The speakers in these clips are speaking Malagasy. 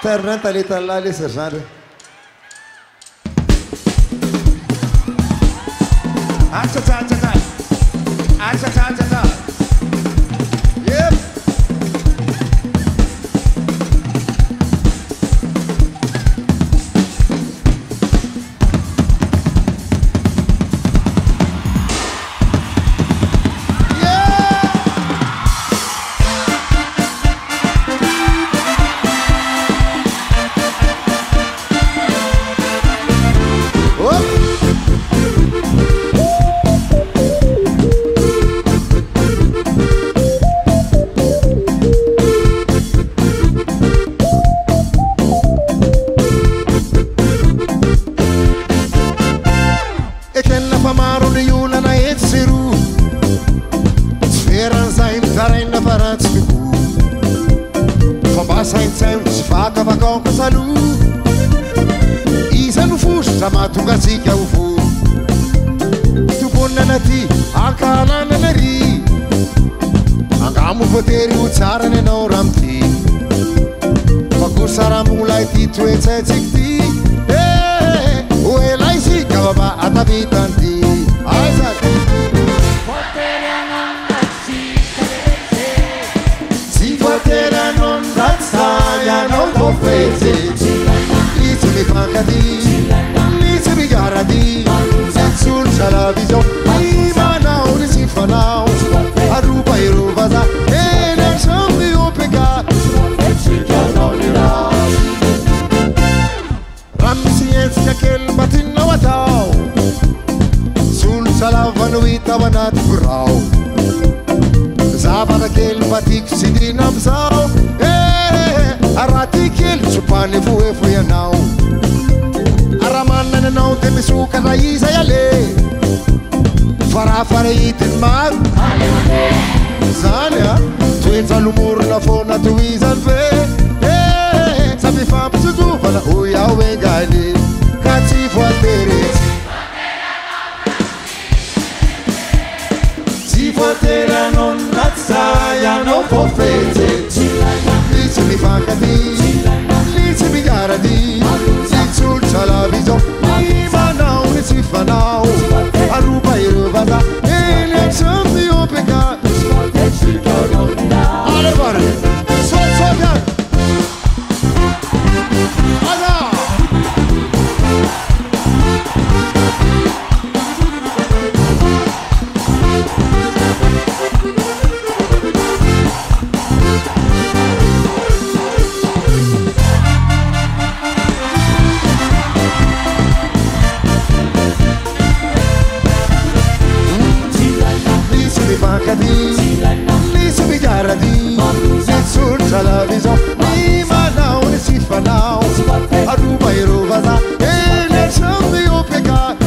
Ternanta ali serjante. Yep. Famaro le yula na etsiru Sferan zaim tarain na farantsiku Famba sain tsaim tsifaka vakanko salu Isa no fusy mahatonga tsika ho fo Tobonina anaty ankalana nary Angamo voatery ho tsara ny anao raha mity Fa kosa raha mola ity toetsaitsika ty Oela isika baba atavitany Lizzy mi fancati, Lizzy mi garati Sul salavision, ima nau, nisi fanau Aruba e ruvaza, e nel sommi o peccato Rammi sienzia che il mattino watau Sul salavano vita vanati burrau Zavana che il batik si dinamzau Arati kel chupane fue anau Aramanna nanau te misuka raiza yale Farafare itin mar Zania Tuinza lumur na fona tuizan fe Sabi fam suzuva na uya wengani Kati fuatere Si fuatera non nazzaya non può fete Lizzy mi fancati, Lizzy mi garati Sul salavision, ima nau, nisi fanau Aruba e ruvaza, e nel sommi o peccato Ale guarda, sol, Lizzy mi garati Sul salavision, ima nau, nisi fanau Aruba e ruvaza, e nel sommi o peccato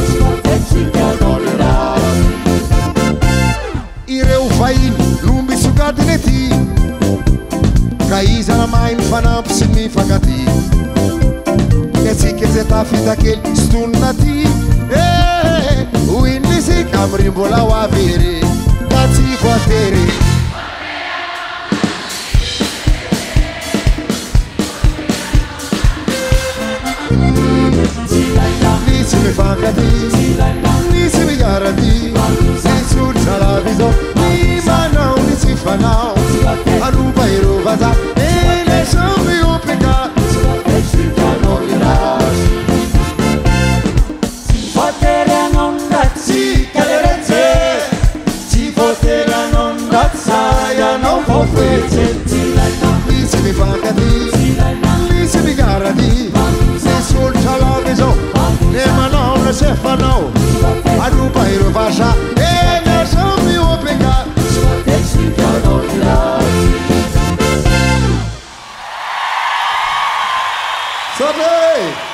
Ireu fain, lumbi sugati neti Kaiza na mai mi fanamp si mi fancati Nesi che se ta fita che stunnati Uin si camrimbola wa vere Kati fuatere Lizzy mi fancati, Lizzy mi garati Sul salavision, ima nau, nisi fanau Aruba e ruvaza, e nel sommi o peccato Si potere non dazzi calerezze Si potere non dazzaia non può fece Lizzy mi fancati, Lizzy mi garati Sul salavision, ima nau, nisi fanau Aruba e ruvaza, e nel sommi o peccato Sobe!